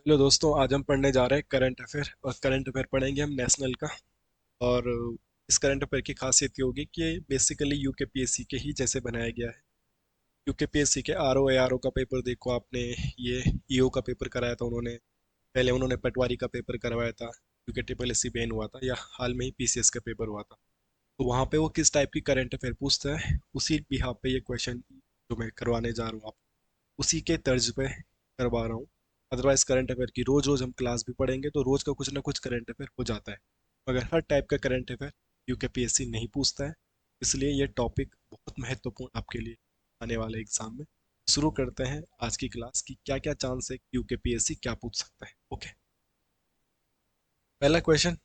Hello दोस्तों, आज हम पढ़ने जा रहे हैं करंट अफेयर। और करंट अफेयर पढ़ेंगे हम नेशनल का। और इस करंट अफेयर की खासियत ये होगी कि ये बेसिकली यूकेपीएससी के ही जैसे बनाया गया है। यूकेपीएससी के आरओ एआरओ का पेपर देखो आपने। ये ईओ का पेपर कराया था उन्होंने। पहले उन्होंने पटवारी का पेपर करवाया था, क्योंकि ट्रिपल एस सी बैन हुआ था, या हाल में ही पीसीएस का पेपर हुआ था। तो वहाँ पे वो किस टाइप की करंट अफेयर पूछता है, उसी बिहाफ पे ये क्वेश्चन जो मैं करवाने जा रहा हूँ उसी के तर्ज पे करवा रहा हूँ। अदरवाइज करंट अफेयर की रोज रोज हम क्लास भी पढ़ेंगे तो रोज का कुछ ना कुछ करंट अफेयर हो जाता है, मगर हर टाइप का करंट अफेयर यूकेपीएससी नहीं पूछता है। इसलिए ये टॉपिक बहुत महत्वपूर्ण आपके लिए आने वाले एग्जाम में। शुरू करते हैं आज की क्लास की क्या क्या चांस है कि यूकेपीएससी क्या पूछ सकता है। ओके, पहला क्वेश्चन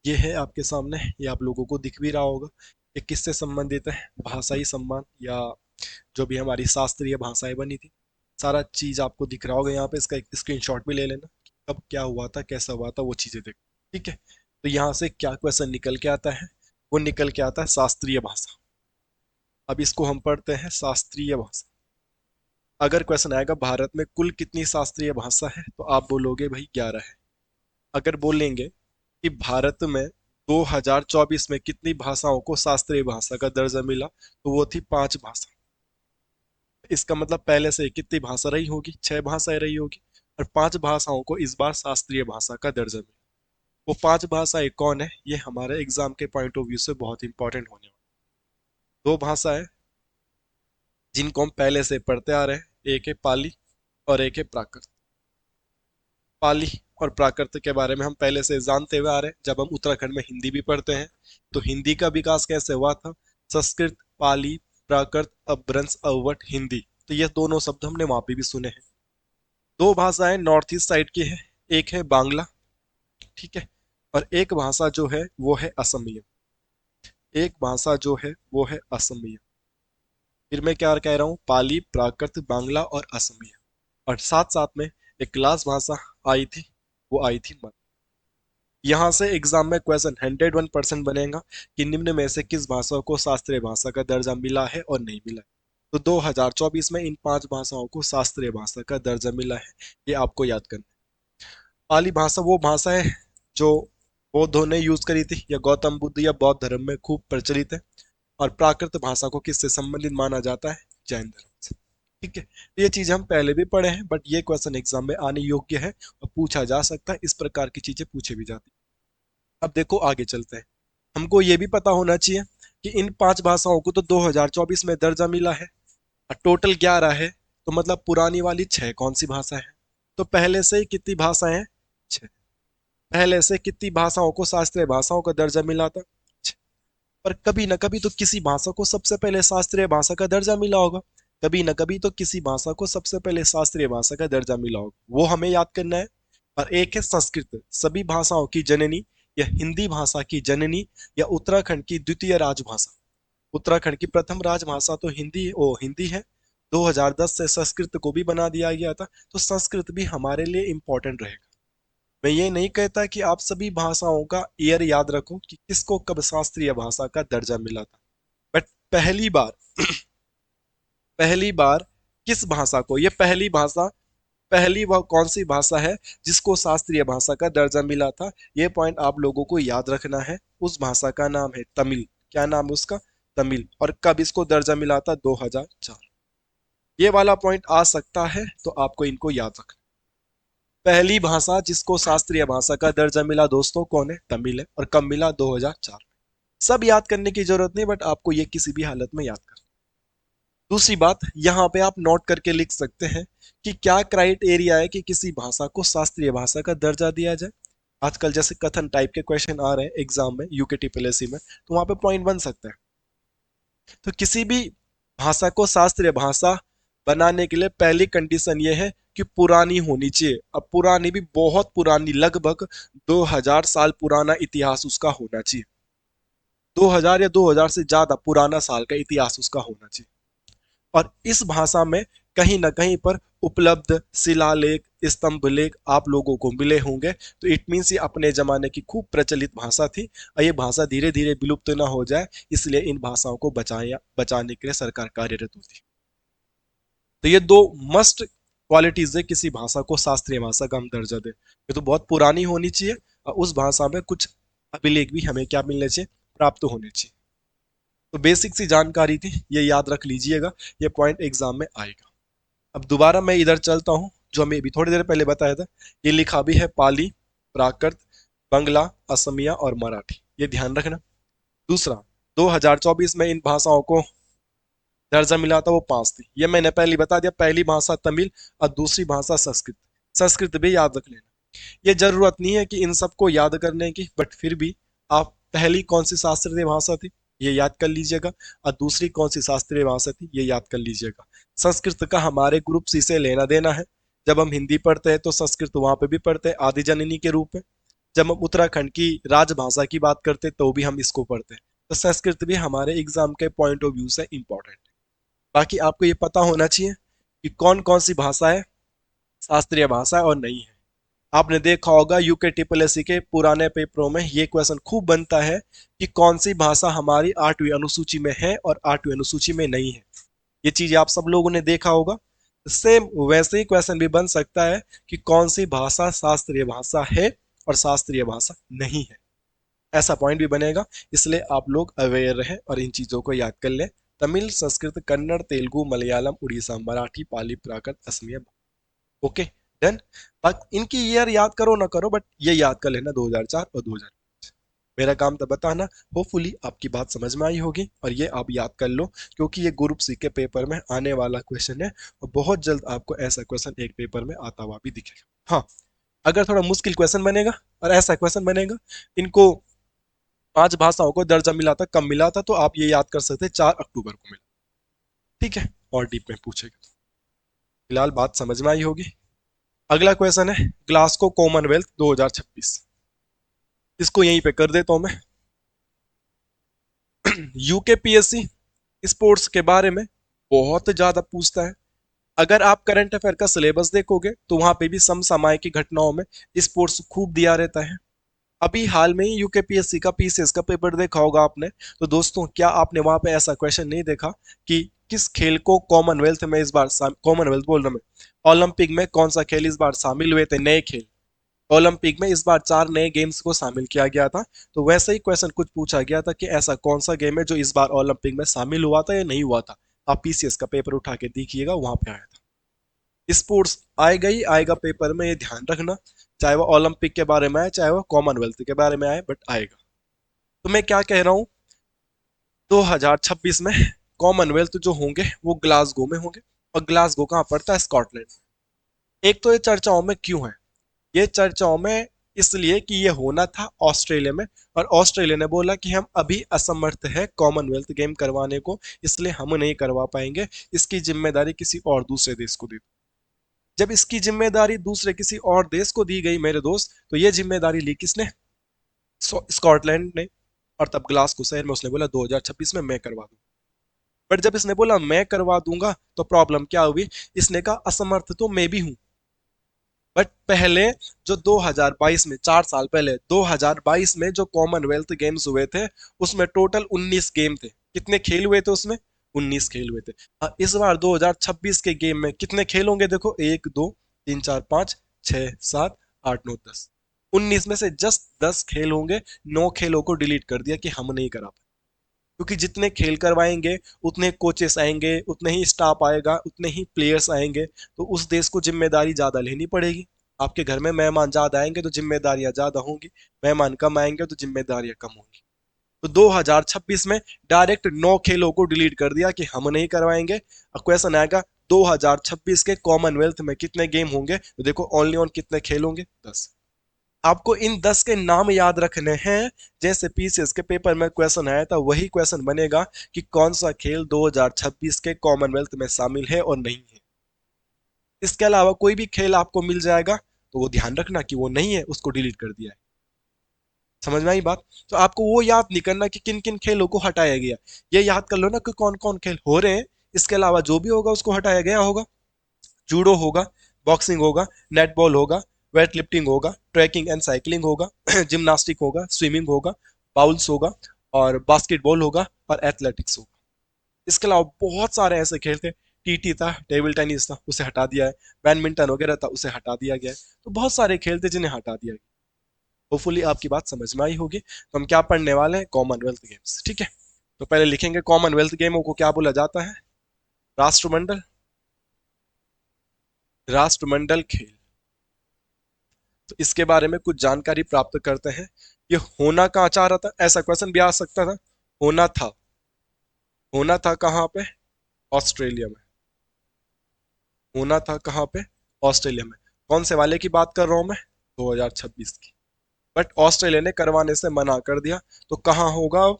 ये है आपके सामने, ये आप लोगों को दिख भी रहा होगा। ये किससे संबंधित है? भाषाई सम्मान, या जो भी हमारी शास्त्रीय भाषाएं बनी थी, सारा चीज आपको दिख रहा होगा यहाँ पे। इसका एक स्क्रीनशॉट भी ले लेना कि कब क्या हुआ था, कैसा हुआ था, वो चीजें देखो। ठीक है, तो यहाँ से क्या क्वेश्चन निकल के आता है? वो निकल के आता है शास्त्रीय भाषा। अब इसको हम पढ़ते हैं शास्त्रीय भाषा। अगर क्वेश्चन आएगा भारत में कुल कितनी शास्त्रीय भाषा है, तो आप बोलोगे भाई 11 है। अगर बोलेंगे कि भारत में 2024 में कितनी भाषाओं को शास्त्रीय भाषा का दर्जा मिला, तो वो थी 5 भाषा। इसका मतलब पहले से कितनी भाषा रही होगी? 6 भाषाएं रही होगी। और 5 भाषाओं को इस बार शास्त्रीय भाषा का दर्जा मिला। वो 5 भाषाएं कौन है, ये हमारे एग्जाम के पॉइंट ऑफ व्यू से बहुत इंपॉर्टेंट होने वाला। 2 भाषाएं जिनको हम पहले से पढ़ते आ रहे हैं, एक है पाली और एक है प्राकृत। पाली और प्राकृत के बारे में हम पहले से जानते हुए आ रहे हैं, जब हम उत्तराखंड में हिंदी भी पढ़ते हैं। तो हिंदी का विकास कैसे हुआ था? संस्कृत, पाली, प्राकृत, अपभ्रंश, अवट, हिंदी। तो ये दोनों शब्द हमने वहां पे भी सुने हैं। 2 भाषाएं नॉर्थ ईस्ट साइड की है, एक है बांग्ला, ठीक है, और एक भाषा जो है वो है असमिया। एक भाषा जो है वो है असमिया। फिर मैं क्या कह रहा हूँ? पाली, प्राकृत, बांग्ला और असमिया। और साथ साथ में एक क्लास भाषा आई थी, वो आई थी मराठी। यहाँ से एग्जाम में क्वेश्चन 101% बनेगा कि निम्न में से किस भाषा को शास्त्रीय भाषा का दर्जा मिला है और नहीं मिला है। तो 2024 में इन 5 भाषाओं को शास्त्रीय भाषा का दर्जा मिला है, ये आपको याद करना है। पाली भाषा वो भाषा है जो बौद्धों ने यूज करी थी, या गौतम बुद्ध या बौद्ध धर्म में खूब प्रचलित है। और प्राकृत भाषा को किससे संबंधित माना जाता है? जैन धर्म से। ठीक है, तो ये चीज हम पहले भी पढ़े हैं, बट ये क्वेश्चन एग्जाम में आने योग्य है और पूछा जा सकता है। इस प्रकार की चीजें पूछे भी जाती है। अब देखो आगे चलते हैं। हमको ये भी पता होना चाहिए कि इन 5 भाषाओं को तो 2024 में दर्जा मिला है, और टोटल 11 है। तो मतलब पुरानी वाली 6 कौन सी भाषा है? तो पहले से ही कितनी भाषाएं हैं? 6। पहले से कितनी भाषाओं को शास्त्रीय भाषाओं का दर्जा मिला था? 6। पर कभी ना कभी तो किसी भाषा को सबसे पहले शास्त्रीय भाषा का दर्जा मिला होगा। कभी ना कभी तो किसी भाषा को सबसे पहले शास्त्रीय भाषा का दर्जा मिला होगा, वो हमें याद करना है। और एक है संस्कृत, सभी भाषाओं की जननी, या हिंदी भाषा की जननी, या उत्तराखंड की द्वितीय राजभाषा। उत्तराखंड की प्रथम राजभाषा तो हिंदी है। 2010 से संस्कृत को भी बना दिया गया था, तो संस्कृत भी हमारे लिए इम्पोर्टेंट रहेगा। मैं ये नहीं कहता कि आप सभी भाषाओं का ईयर याद रखो कि किसको कब शास्त्रीय भाषा का दर्जा मिला था, बट पहली बार पहली बार किस भाषा को, ये पहली भाषा, पहली वह कौन सी भाषा है जिसको शास्त्रीय भाषा का दर्जा मिला था, ये पॉइंट आप लोगों को याद रखना है। उस भाषा का नाम है तमिल। क्या नाम है उसका? तमिल। और कब इसको दर्जा मिला था? 2004। ये वाला पॉइंट आ सकता है, तो आपको इनको याद रखना। पहली भाषा जिसको शास्त्रीय भाषा का दर्जा मिला दोस्तों कौन है? तमिल है। और कब मिला? 2004। सब याद करने की जरूरत नहीं, बट आपको ये किसी भी हालत में याद करना। दूसरी बात, यहाँ पे आप नोट करके लिख सकते हैं कि क्या क्राइटेरिया है कि किसी भाषा को शास्त्रीय भाषा का दर्जा दिया जाए। आजकल जैसे कथन टाइप के क्वेश्चन आ रहे हैं एग्जाम में, यूके टीपीएससी में, तो वहां पे पॉइंट बन सकता है। तो किसी भी भाषा को शास्त्रीय भाषा बनाने के लिए पहली कंडीशन ये है कि पुरानी होनी चाहिए। अब पुरानी भी बहुत पुरानी, लगभग 2000 साल पुराना इतिहास उसका होना चाहिए। 2000 या 2000 से ज्यादा पुराना साल का इतिहास उसका होना चाहिए। और इस भाषा में कहीं ना कहीं पर उपलब्ध शिलालेख, स्तंभ लेख आप लोगों को मिले होंगे। तो इट मीन्स ये अपने जमाने की खूब प्रचलित भाषा थी, और ये भाषा धीरे धीरे विलुप्त ना हो जाए, इसलिए इन भाषाओं को बचाने के लिए सरकार कार्यरत होती है। तो ये दो मस्ट क्वालिटीज है किसी भाषा को शास्त्रीय भाषा का हम दर्जा दे। ये तो बहुत पुरानी होनी चाहिए और उस भाषा में कुछ अभिलेख भी हमें क्या मिलने चाहिए, प्राप्त होने चाहिए। तो बेसिक सी जानकारी थी, ये याद रख लीजिएगा, ये पॉइंट एग्जाम में आएगा। अब दोबारा मैं इधर चलता हूँ, जो हमें अभी थोड़ी देर पहले बताया था। ये लिखा भी है पाली, प्राकृत, बंगला, असमिया और मराठी, ये ध्यान रखना। दूसरा, 2024 में इन भाषाओं को दर्जा मिला था, वो 5 थी, ये मैंने पहले बता दिया। पहली भाषा तमिल और दूसरी भाषा संस्कृत। संस्कृत भी याद रख लेना। ये जरूरत नहीं है कि इन सबको याद करने की, बट फिर भी आप पहली कौन सी शास्त्रीय भाषा थी ये याद कर लीजिएगा, और दूसरी कौन सी शास्त्रीय भाषा थी ये याद कर लीजिएगा। संस्कृत का हमारे ग्रुप सी से लेना देना है। जब हम हिंदी पढ़ते हैं तो संस्कृत वहां पे भी पढ़ते हैं आदि जननी के रूप में। जब हम उत्तराखंड की राजभाषा की बात करते तो भी हम इसको पढ़ते हैं। तो संस्कृत भी हमारे एग्जाम के पॉइंट ऑफ व्यू से इंपॉर्टेंट है। बाकी आपको ये पता होना चाहिए कि कौन कौन सी भाषा है शास्त्रीय भाषा और नहीं है। आपने देखा होगा यूके ट्रिपल एस सी के पुराने पेपरों में ये क्वेश्चन खूब बनता है कि कौन सी भाषा हमारी 8वीं अनुसूची में है और 8वीं अनुसूची में नहीं है। ये चीज आप सब लोगों ने देखा होगा। सेम वैसे ही क्वेश्चन भी बन सकता है कि कौन सी भाषा शास्त्रीय भाषा है और शास्त्रीय भाषा नहीं है, ऐसा पॉइंट भी बनेगा। इसलिए आप लोग अवेयर रहें और इन चीजों को याद कर लें। तमिल, संस्कृत, कन्नड़, तेलुगु, मलयालम, उड़ीसा, मराठी, पाली, प्राकृत, असमिया। Okay, done. इनकी ईयर याद करो ना करो, बट ये याद कर लेना 2004 और 2005। मेरा काम था बताना। होपफुली आपकी बात समझ में आई होगी और ये आप याद कर लो, क्योंकि ये ग्रुप सी के पेपर में आने वाला क्वेश्चन है और बहुत जल्द आपको ऐसा क्वेश्चन एक पेपर में आता हुआ भी दिखेगा। हाँ, अगर थोड़ा मुश्किल क्वेश्चन बनेगा और ऐसा क्वेश्चन बनेगा, इनको 5 भाषाओं को दर्जा मिला था, कब मिला था, तो आप ये याद कर सकते हैं 4 अक्टूबर को मिला। ठीक है, और डीप में पूछेगा। फिलहाल बात समझ में आई होगी। अगला क्वेश्चन है ग्लासगो कॉमनवेल्थ 2026। इसको यहीं पे कर देता हूं मैं। यूकेपीएससी स्पोर्ट्स के बारे में बहुत ज्यादा पूछता है। अगर आप करंट अफेयर का सिलेबस देखोगे तो वहां पे भी समसामयिक घटनाओं में स्पोर्ट्स खूब दिया रहता है। अभी हाल में ही यूकेपीएससी का पीसीएस का पेपर देखा होगा आपने। तो दोस्तों, क्या आपने वहां पे ऐसा क्वेश्चन नहीं देखा कि किस खेल को कॉमनवेल्थ में इस बार, कॉमनवेल्थ बोल रहा मैं, ओलंपिक में कौन सा खेल इस बार शामिल हुए थे, नए खेल। ओलंपिक में इस बार 4 नए गेम्स को शामिल किया गया था। तो वैसे ही क्वेश्चन कुछ पूछा गया था कि ऐसा कौन सा गेम है जो इस बार ओलंपिक में शामिल हुआ था या नहीं हुआ था। आप पीसीएस का पेपर उठा के देखिएगा, वहां पे आया था। स्पोर्ट्स आएगा ही आएगा पेपर में, ये ध्यान रखना। चाहे वो ओलंपिक के बारे में आए चाहे वो कॉमनवेल्थ के बारे में आए, बट आएगा। तो मैं क्या कह रहा हूँ, 2026 में कॉमनवेल्थ जो होंगे वो ग्लासगो में होंगे। और ग्लासगो कहाँ पड़ता है, स्कॉटलैंड। एक तो ये चर्चाओं में क्यों है, ये चर्चाओं में इसलिए कि ये होना था ऑस्ट्रेलिया में, और ऑस्ट्रेलिया ने बोला कि हम अभी असमर्थ है कॉमनवेल्थ गेम करवाने को, इसलिए हम नहीं करवा पाएंगे, इसकी जिम्मेदारी किसी और दूसरे देश को दे। जब इसकी जिम्मेदारी दूसरे किसी और देश को दी गई मेरे दोस्त, तो ये जिम्मेदारी ली किसने, स्कॉटलैंड ने। और तब ग्लासगो शहर में उसने बोला 2026 में मैं करवा दूंगा। बट जब इसने बोला मैं करवा दूंगा तो प्रॉब्लम क्या हुई, इसने कहा असमर्थ तो मैं भी हूं। बट पहले जो 2022 में, 4 साल पहले 2022 में जो कॉमनवेल्थ गेम्स हुए थे, उसमें टोटल 19 गेम थे। कितने खेल हुए थे उसमें, 19 खेल हुए थे। इस बार 2026 के गेम में कितने खेल होंगे, देखो 1 2 3 4 5 6 7 8 9 10। 19 में से जस्ट 10 खेल होंगे। 9 खेलों को डिलीट कर दिया कि हम नहीं करा पाए, क्योंकि जितने खेल करवाएंगे उतने कोचेस आएंगे, उतने ही स्टाफ आएगा, उतने ही प्लेयर्स आएंगे, तो उस देश को जिम्मेदारी ज्यादा लेनी पड़ेगी। आपके घर में मेहमान ज्यादा आएंगे तो जिम्मेदारियां ज्यादा होंगी, मेहमान कम आएंगे तो जिम्मेदारियां कम होंगी। तो 2026 में डायरेक्ट 9 खेलों को डिलीट कर दिया कि हम नहीं करवाएंगे। अब क्वेश्चन आएगा 2026 के कॉमनवेल्थ में कितने गेम होंगे, तो देखो ओनली ऑन कितने खेल होंगे, 10। आपको इन 10 के नाम याद रखने हैं। जैसे पीसीएस के पेपर में क्वेश्चन आया था वही क्वेश्चन बनेगा कि कौन सा खेल 2026 के कॉमनवेल्थ में शामिल है और नहीं है। इसके अलावा कोई भी खेल आपको मिल जाएगा तो वो ध्यान रखना कि वो नहीं है, उसको डिलीट कर दिया है। समझ में आई बात। तो आपको वो याद नहीं करना कि किन किन खेलों को हटाया गया, ये याद कर लो ना कि कौन कौन खेल हो रहे हैं। इसके अलावा जो भी होगा उसको हटाया गया होगा। जूडो होगा, बॉक्सिंग होगा, नेटबॉल होगा, वेट लिफ्टिंग होगा, ट्रैकिंग एंड साइकिलिंग होगा, जिम्नास्टिक होगा, स्विमिंग होगा, बाउल्स होगा, और बास्केटबॉल होगा, और एथलेटिक्स होगा। इसके अलावा बहुत सारे ऐसे खेल थे। टीटी था, टेबल टेनिस था, उसे हटा दिया है। बैडमिंटन वगैरह था, उसे हटा दिया गया है। तो बहुत सारे खेल थे जिन्हें हटा दिया गया। होपफुली आपकी बात समझ में आई होगी। तो हम क्या पढ़ने वाले हैं, कॉमनवेल्थ गेम्स। ठीक है, तो पहले लिखेंगे कॉमनवेल्थ गेमों को क्या बोला जाता है। राष्ट्रमंडल, राष्ट्रमंडल खेल। तो इसके बारे में कुछ जानकारी प्राप्त करते हैं। ये होना कहाँ चाह रहा था, ऐसा क्वेश्चन भी आ सकता था। होना था, होना था कहाँ पे, ऑस्ट्रेलिया में। होना था कहाँ पे, ऑस्ट्रेलिया में। कौन से वाले की बात कर रहा हूं मैं, 2026 की। बट ऑस्ट्रेलिया ने करवाने से मना कर दिया। तो कहाँ होगा अब,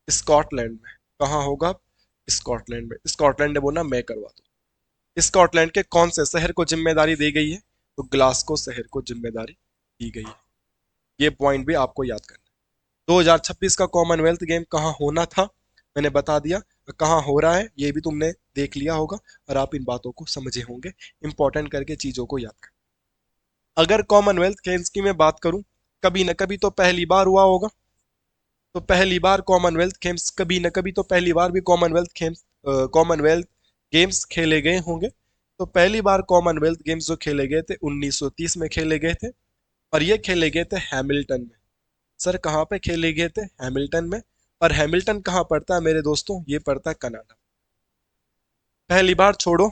स्कॉटलैंड में। कहाँ होगा अब, स्कॉटलैंड में। स्कॉटलैंड ने बोला मैं करवा दूं। स्कॉटलैंड के कौन से शहर को जिम्मेदारी दी गई है, तो ग्लासगो शहर को जिम्मेदारी दी गई है। ये पॉइंट भी आपको याद करना है। 2026 का कॉमनवेल्थ गेम कहाँ होना था, मैंने बता दिया। कहाँ हो रहा है ये भी तुमने देख लिया होगा, और आप इन बातों को समझे होंगे। इंपॉर्टेंट करके चीजों को याद कर। अगर कॉमनवेल्थ गेम्स की मैं बात करूं, कभी न कभी तो पहली बार हुआ होगा। तो पहली बार कॉमनवेल्थ गेम्स, कभी न कभी तो पहली बार भी कॉमनवेल्थ गेम्स खेले गए होंगे। तो पहली बार कॉमनवेल्थ गेम्स जो खेले गए थे 1930 में खेले गए थे। और ये खेले गए थे हैमिल्टन में। सर कहाँ पे खेले गए थे, हैमिल्टन में। और हैमिल्टन कहाँ पड़ता है मेरे दोस्तों, ये पड़ता है कनाडा। पहली बार छोड़ो,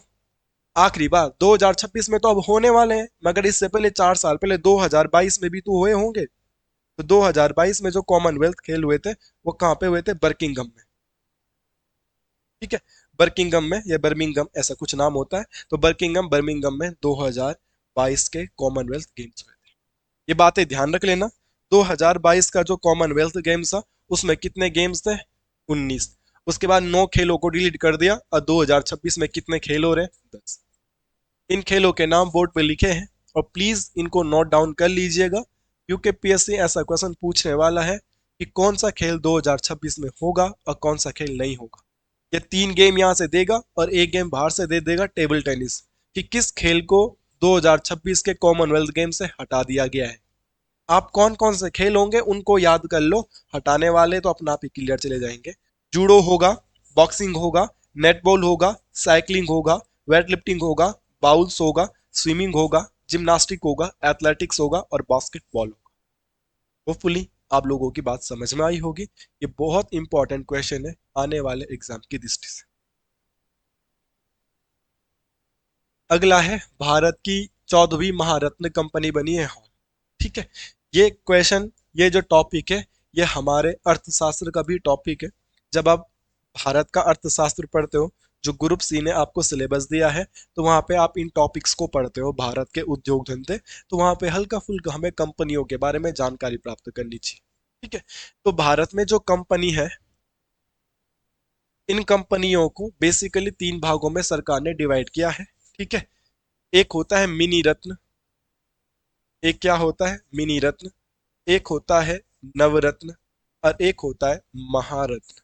आखिरी बार 2026 में तो अब होने वाले हैं, मगर इससे पहले 4 साल पहले 2022 में भी तो हुए होंगे। तो 2022 में जो कॉमनवेल्थ खेल हुए थे वो कहाँ पे हुए थे, बर्किंगम में। ठीक है, बर्किंगम में, या बर्मिंगम ऐसा कुछ नाम होता है। तो बर्किंगम, बर्मिंगम में 2022 के कॉमनवेल्थ गेम्स हुए थे। ये बातें ध्यान रख लेना। 2022 का जो कॉमनवेल्थ गेम्स था उसमें कितने गेम्स थे, 19। उसके बाद 9 खेलों को डिलीट कर दिया, और 2026 में कितने खेल हो रहे हैं, 10। इन खेलों के नाम बोर्ड पे लिखे हैं, और प्लीज इनको नोट डाउन कर लीजिएगा, क्योंकि पीएससी ऐसा क्वेश्चन पूछने वाला है कि कौन सा खेल 2026 में होगा और कौन सा खेल नहीं होगा। ये 3 गेम यहाँ से देगा और एक गेम बाहर से दे देगा, टेबल टेनिस, कि किस खेल को 2026 के कॉमनवेल्थ गेम से हटा दिया गया है। आप कौन कौन से खेल होंगे उनको याद कर लो, हटाने वाले तो अपना आप ही क्लियर चले जाएंगे। जूडो होगा, बॉक्सिंग होगा, नेटबॉल होगा, साइकिलिंग होगा, वेट लिफ्टिंग होगा, बाउल्स होगा, स्विमिंग होगा, जिम्नास्टिक होगा, एथलेटिक्स होगा, और बास्केटबॉल होगा। होपफुली आप लोगों की बात समझ में आई होगी। ये बहुत इंपॉर्टेंट क्वेश्चन है आने वाले एग्जाम की दृष्टि से। अगला है, भारत की 14वीं महारत्न कंपनी बनी है हॉल। ठीक है, ये क्वेश्चन, ये जो टॉपिक है, ये हमारे अर्थशास्त्र का भी टॉपिक है। जब आप भारत का अर्थशास्त्र पढ़ते हो, जो ग्रुप सी ने आपको सिलेबस दिया है, तो वहां पे आप इन टॉपिक्स को पढ़ते हो, भारत के उद्योग धंधे। तो वहां पे हल्का फुल्का हमें कंपनियों के बारे में जानकारी प्राप्त करनी चाहिए। ठीक है, तो भारत में जो कंपनी है, इन कंपनियों को बेसिकली 3 भागों में सरकार ने डिवाइड किया है। ठीक है, एक होता है मिनी रत्न, एक क्या होता है, मिनी रत्न, एक होता है नवरत्न, और एक होता है महारत्न।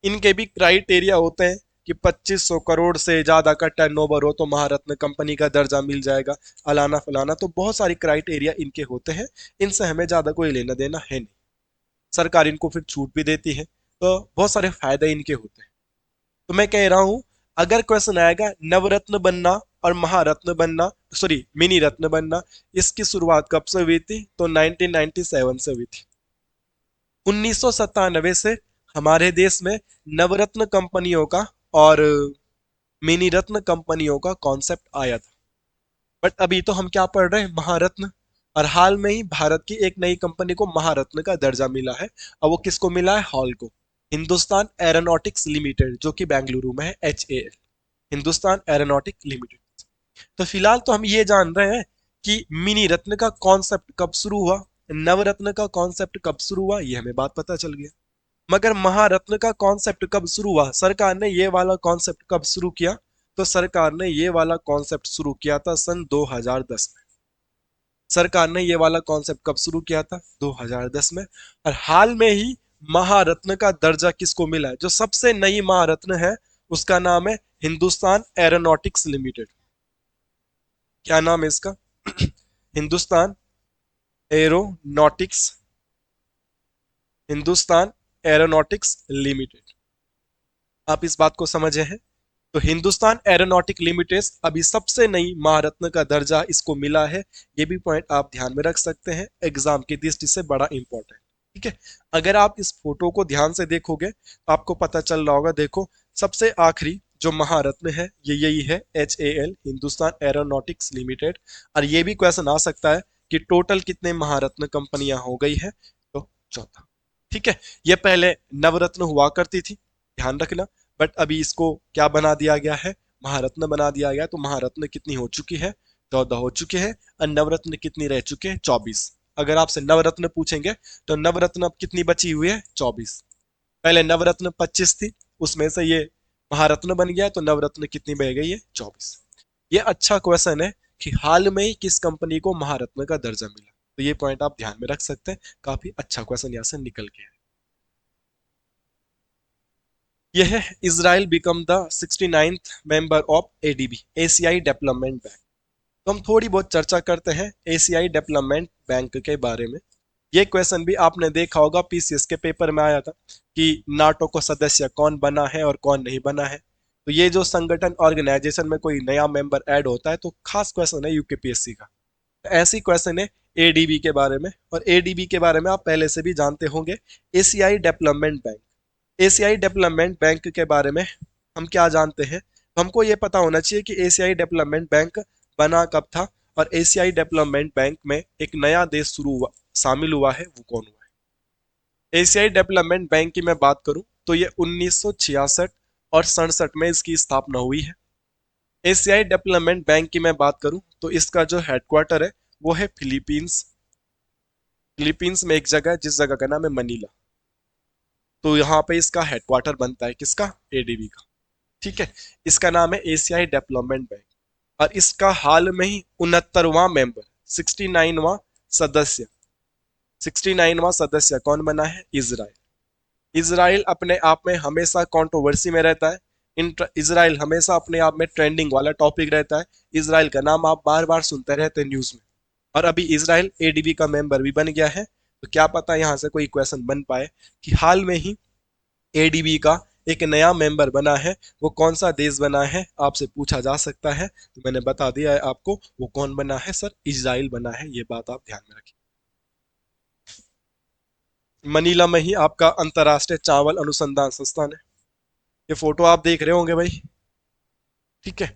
इनके भी क्राइटेरिया होते हैं कि 2500 करोड़ से ज्यादा का टर्नओवर हो तो महारत्न कंपनी का दर्जा मिल जाएगा, अलाना फलाना। तो बहुत सारी क्राइटेरिया इनके होते हैं। इनसे हमें ज्यादा कोई लेना देना है नहीं। सरकार इनको फिर छूट भी देती है, तो बहुत सारे फायदे इनके होते हैं। तो मैं कह रहा हूं, अगर क्वेश्चन आएगा नवरत्न बनना और महारत्न बनना, सॉरी मिनी रत्न बनना, इसकी शुरुआत कब से हुई थी, तो 1997 से हुई थी। 1997 से हमारे देश में नवरत्न कंपनियों का और मिनी रत्न कंपनियों का कॉन्सेप्ट आया था। बट अभी तो हम क्या पढ़ रहे हैं, महारत्न। और हाल में ही भारत की एक नई कंपनी को महारत्न का दर्जा मिला है, और वो किसको मिला है, हॉल को। हिंदुस्तान एरोनॉटिक्स लिमिटेड, जो कि बेंगलुरु में है, HAL, हिंदुस्तान एरोनॉटिक लिमिटेड। तो फिलहाल तो हम ये जान रहे हैं कि मिनी रत्न का कॉन्सेप्ट कब शुरू हुआ, नवरत्न का कॉन्सेप्ट कब शुरू हुआ, ये हमें बात पता चल गया। मगर महारत्न का कॉन्सेप्ट कब शुरू हुआ, सरकार ने ये वाला कॉन्सेप्ट कब शुरू किया, तो सरकार ने ये वाला कॉन्सेप्ट शुरू किया था सन 2010 में। सरकार ने ये वाला कॉन्सेप्ट कब शुरू किया था, 2010 में। और हाल में ही महारत्न का दर्जा किसको मिला है, जो सबसे नई महारत्न है उसका नाम है हिंदुस्तान एरोनॉटिक्स लिमिटेड। क्या नाम है इसका, Hindustan aeronautics, Hindustan aeronautics limited. आप इस बात को समझे हैं। तो हिंदुस्तान एरोनॉटिक लिमिटेड अभी सबसे नई महारत्न का दर्जा इसको मिला है। ये भी पॉइंट आप ध्यान में रख सकते हैं, एग्जाम की दृष्टि से बड़ा इंपॉर्टेंट। ठीक है, अगर आप इस फोटो को ध्यान से देखोगे तो आपको पता चल रहा होगा। देखो, सबसे आखिरी जो महारत्न है ये यही है, HAL, हिंदुस्तान एरोनॉटिक्स लिमिटेड। और ये भी क्वेश्चन आ सकता है कि टोटल कितने महारत्न कंपनियां हो गई है, तो चौथा। ठीक है, ये पहले नवरत्न हुआ करती थी, ध्यान रखना, बट अभी इसको क्या बना दिया गया है, महारत्न बना दिया गया। तो महारत्न कितनी हो चुकी है, 14 हो चुके हैं। और नवरत्न कितनी रह चुके हैं, 24। अगर आपसे नवरत्न पूछेंगे तो नवरत्न अब कितनी बची हुई है, 24। पहले नवरत्न 25 थी, उसमें से ये महारत्न बन गया, तो नवरत्न कितनी बह गई है, 24। ये अच्छा क्वेश्चन है कि हाल में ही किस कंपनी को महारत्न का दर्जा मिला, तो ये पॉइंट आप ध्यान में रख सकते हैं। काफी अच्छा क्वेश्चन यहाँ से निकल गया है। यह है, Israel become the 69th member of ADB, एशियाई डेवलपमेंट बैंक। तो हम थोड़ी बहुत चर्चा करते हैं एशियाई डेवलपमेंट बैंक के बारे में। ये क्वेश्चन भी आपने देखा होगा, PCS के पेपर में आया था कि नाटो को सदस्य कौन बना है और कौन नहीं बना है। तो ये जो संगठन, ऑर्गेनाइजेशन में कोई नया मेंबर ऐड होता है तो खास क्वेश्चन है UKPSC का। तो ऐसी क्वेश्चन है ADB के बारे में, और ADB के बारे में आप पहले से भी जानते होंगे, एशियाई डेवलपमेंट बैंक। एशियाई डेवलपमेंट बैंक के बारे में हम क्या जानते हैं, तो हमको ये पता होना चाहिए कि एशियाई डेवलपमेंट बैंक बना कब था, और एशियाई डेवलपमेंट बैंक में एक नया देश शामिल हुआ है, वो कौन हुआ है। एशियाई डेवलपमेंट बैंक की मैं बात करूं तो ये 1966 और 67 में इसकी स्थापना हुई है। एशियाई डेवलपमेंट बैंक की मैं बात करूं तो इसका जो हेडक्वार्टर है वो है फिलीपींस। फिलीपींस में एक जगह है जिस जगह का नाम है मनीला। तो यहाँ पे इसका हेडक्वार्टर बनता है, किसका, ADB का। ठीक है, इसका नाम है एशियाई डेवलपमेंट बैंक। और इसका हाल में ही 69वां मेंबर, 69वां सदस्य, 69वां सदस्य कौन बना है, इजराइल। इजराइल अपने आप में हमेशा कंट्रोवर्सी में रहता है। इजराइल हमेशा अपने आप में ट्रेंडिंग वाला टॉपिक रहता है। इजराइल का नाम आप बार बार सुनते रहते हैं न्यूज में। और अभी इजराइल ADB का मेंबर भी बन गया है। तो क्या पता यहाँ से कोई क्वेश्चन बन पाए कि हाल में ही ADB का एक नया मेंबर बना है, वो कौन सा देश बना है, आपसे पूछा जा सकता है। तो मैंने बता दिया है आपको, वो कौन बना है सर, इजराइल बना है। ये बात आप ध्यान में रखिए। मनीला में ही आपका अंतरराष्ट्रीय चावल अनुसंधान संस्थान है। ये फोटो आप देख रहे होंगे भाई। ठीक है,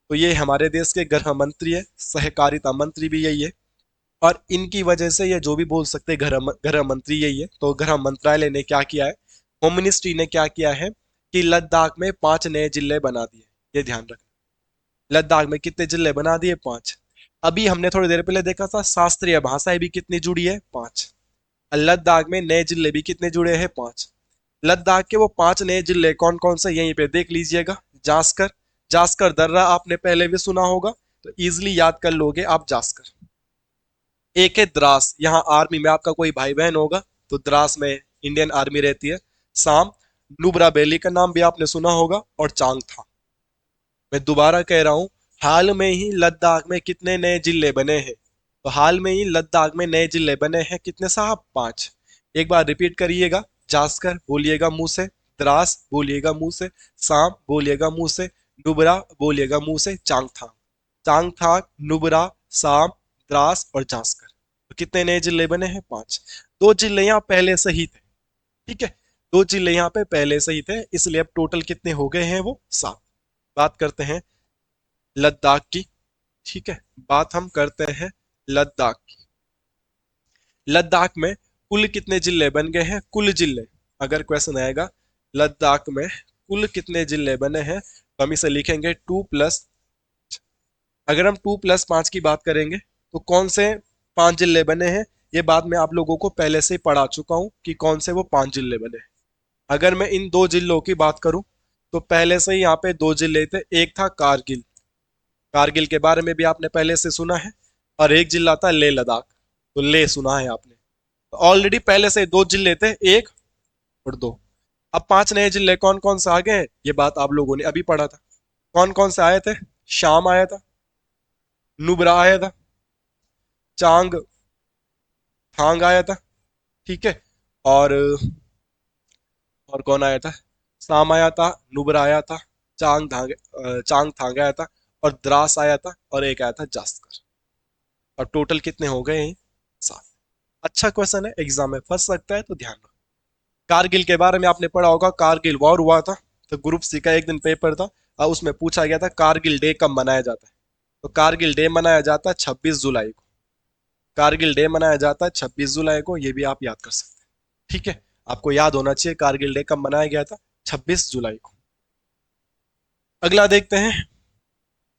तो ये हमारे देश के गृह मंत्री है, सहकारिता मंत्री भी यही है। और इनकी वजह से ये जो भी बोल सकते हैं, गृह मंत्री यही है। तो गृह मंत्रालय ने क्या किया है, होम मिनिस्ट्री ने क्या किया है कि लद्दाख में 5 नए जिले बना दिए। ये ध्यान रखना, लद्दाख में कितने जिले बना दिए, 5। अभी हमने थोड़ी देर पहले देखा था शास्त्रीय भाषाएं भी कितनी जुड़ी है, 5। लद्दाख में नए जिले भी कितने जुड़े हैं, 5। लद्दाख के वो 5 नए जिले कौन कौन से, यहीं पे देख लीजिएगा। जास्कर, जास्कर दर्रा आपने पहले भी सुना होगा, तो इजिली याद कर लोगे आप जास्कर। एक है द्रास, यहाँ आर्मी में आपका कोई भाई बहन होगा तो द्रास में इंडियन आर्मी रहती है। साम, नुब्रा वैली का नाम भी आपने सुना होगा, और चांगथा। मैं दोबारा कह रहा हूँ, हाल में ही लद्दाख में कितने नए जिले बने हैं, तो हाल में ही लद्दाख में नए जिले बने हैं कितने साहब, 5। एक बार रिपीट करिएगा, जास्कर बोलिएगा मुंह से, द्रास बोलिएगा मुंह से, साम बोलिएगा मुंह से, नुब्रा बोलिएगा मुंह से, चांगथा। चांगथा, नुब्रा, साम, द्रास और जास्कर। तो कितने नए जिले बने हैं, 5। 2 जिले यहाँ पहले से ही थे। ठीक है, 2 जिले यहाँ पे पहले से ही थे, इसलिए अब टोटल कितने हो गए हैं, वो 7। बात करते हैं लद्दाख की। ठीक है, बात हम करते हैं लद्दाख की। लद्दाख में कुल कितने जिले बन गए हैं, कुल जिले, अगर क्वेश्चन आएगा लद्दाख में कुल कितने जिले बने हैं, तो हम इसे लिखेंगे 2+। अगर हम 2+5 की बात करेंगे तो कौन से 5 जिले बने हैं, ये बात मैं आप लोगों को पहले से ही पढ़ा चुका हूं कि कौन से वो 5 जिले बने हैं। अगर मैं इन 2 जिलों की बात करूं तो पहले से ही यहाँ पे 2 जिले थे। एक था कारगिल, कारगिल के बारे में भी आपने पहले से सुना है। और एक जिला था लेह लद्दाख, तो लेह सुना है आपने। तो ऑलरेडी पहले से 2 जिले थे, 1 और 2। अब 5 नए जिले कौन कौन से आ गए हैं, ये बात आप लोगों ने अभी पढ़ा था। कौन कौन से आए थे, शाम आया था, नुब्रा आया था, चांग थांग आया था। ठीक है, और कौन आया था, साम आया था, नुब्रा आया था, चांग थांग आया था, और द्रास आया था, और एक आया था जास्कर। और टोटल कितने हो गए हैं? 7। अच्छा क्वेश्चन है, एग्जाम में फंस सकता है, तो ध्यान रखो। कारगिल के बारे में आपने पढ़ा होगा, कारगिल वॉर हुआ था, तो ग्रुप सी का एक दिन पेपर था, और उसमें पूछा गया था कारगिल डे कब मनाया जाता है। तो कारगिल डे मनाया जाता है 26 जुलाई को। कारगिल डे मनाया जाता है 26 जुलाई को, ये भी आप याद कर सकते हैं। ठीक है, आपको याद होना चाहिए कारगिल डे कब मनाया गया था, 26 जुलाई को। अगला देखते हैं।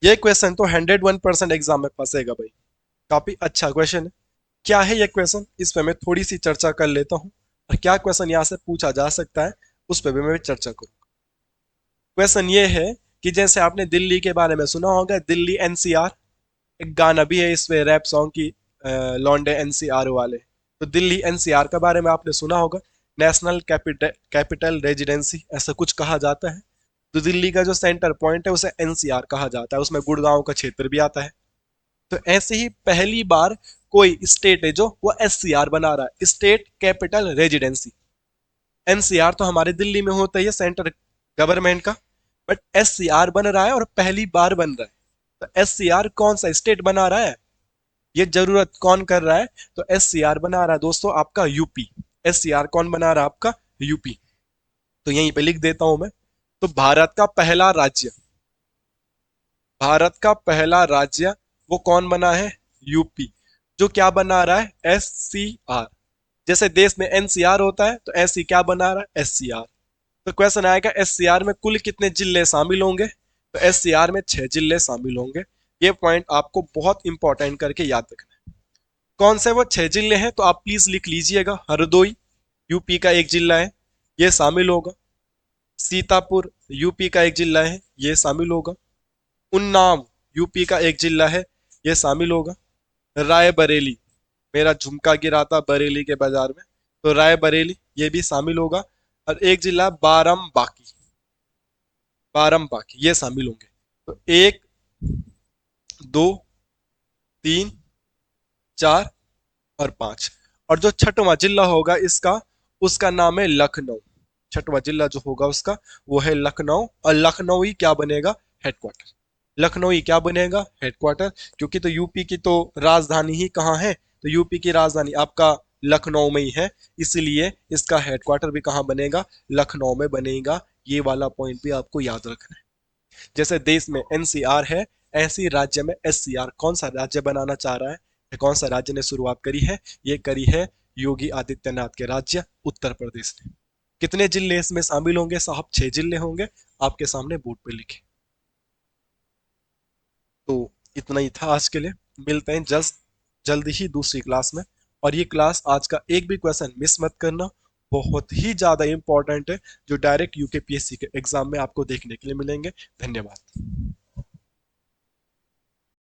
ये क्वेश्चन तो 101% एग्जाम में फंसेगा भाई, काफी अच्छा क्वेश्चन है। क्या है ये क्वेश्चन, इस पे मैं थोड़ी सी चर्चा कर लेता हूँ, और क्या क्वेश्चन यहाँ से पूछा जा सकता है उस पर भी मैं चर्चा करूँ। क्वेश्चन ये है कि जैसे आपने दिल्ली के बारे में सुना होगा, दिल्ली एनसीआर, एक गाना भी है इसमें रैप सॉन्ग की, लॉन्डे एनसीआर वाले। तो दिल्ली एनसीआर के बारे में आपने सुना होगा, नेशनल कैपिटल कैपिटल रेजिडेंसी ऐसा कुछ कहा जाता है। तो दिल्ली का जो सेंटर पॉइंट है उसे एनसीआर कहा जाता है, उसमें गुड़गांव का क्षेत्र भी आता है। तो ऐसे ही पहली बार कोई स्टेट है जो वो एससीआर बना रहा है, स्टेट कैपिटल रेजिडेंसी। एनसीआर तो हमारे दिल्ली में होता ही है, सेंटर गवर्नमेंट का, बट एससीआर बन रहा है और पहली बार बन रहा है। तो एससीआर कौन सा स्टेट बना रहा है, ये जरूरत कौन कर रहा है? तो एससीआर बना रहा है दोस्तों आपका यूपी। एससीआर कौन बना रहा है आपका? यूपी। तो यहीं पे लिख देता हूं मैं। तो भारत का पहला राज्य वो कौन बना है? यूपी। जो क्या बना रहा है? एससीआर। जैसे देश में एनसीआर होता है, तो ऐसी क्या बना रहा है? एससीआर। तो क्वेश्चन आएगा एससीआर में कुल कितने जिले शामिल होंगे? तो एससीआर में 6 जिले शामिल होंगे। ये पॉइंट आपको बहुत इंपॉर्टेंट करके याद रखना है। कौन से वो 6 जिले हैं, तो आप प्लीज लिख लीजिएगा। हरदोई यूपी का एक जिला है, ये शामिल होगा। सीतापुर यूपी का एक जिला है, ये शामिल होगा। उन्नाव यूपी का एक जिला है, ये शामिल होगा। रायबरेली, मेरा झुमका गिरा था बरेली के बाजार में, तो रायबरेली ये भी शामिल होगा। और एक जिला बारामबाकी, बारामबाकी ये शामिल होंगे। तो 1, 2, 3, 4 और 5। और जो छठवां जिला होगा इसका, उसका नाम है लखनऊ। छठवां जिला जो होगा उसका वो है लखनऊ, और लखनऊ ही क्या बनेगा? हेडक्वार्टर। लखनऊ ही क्या बनेगा? हेडक्वार्टर। क्योंकि तो यूपी की तो राजधानी ही कहाँ है? तो यूपी की राजधानी आपका लखनऊ में ही है, इसलिए इसका हेडक्वार्टर भी कहाँ बनेगा? लखनऊ में बनेगा। ये वाला पॉइंट भी आपको याद रखना है। जैसे देश में एनसीआर है, ऐसी राज्य में एससीआर। कौन सा राज्य बनाना चाह रहा है, कौन सा राज्य ने शुरुआत करी है? ये करी है योगी आदित्यनाथ के राज्य उत्तर प्रदेश ने। कितने जिले इसमें शामिल होंगे साहब? 6 जिले होंगे, आपके सामने बोर्ड पे लिखे। तो इतना ही था आज के लिए। मिलते हैं जल्दी ही दूसरी क्लास में। और ये क्लास आज का एक भी क्वेश्चन मिस मत करना, बहुत ही ज्यादा इंपॉर्टेंट है, जो डायरेक्ट यूकेपीएससी के एग्जाम में आपको देखने के लिए मिलेंगे। धन्यवाद।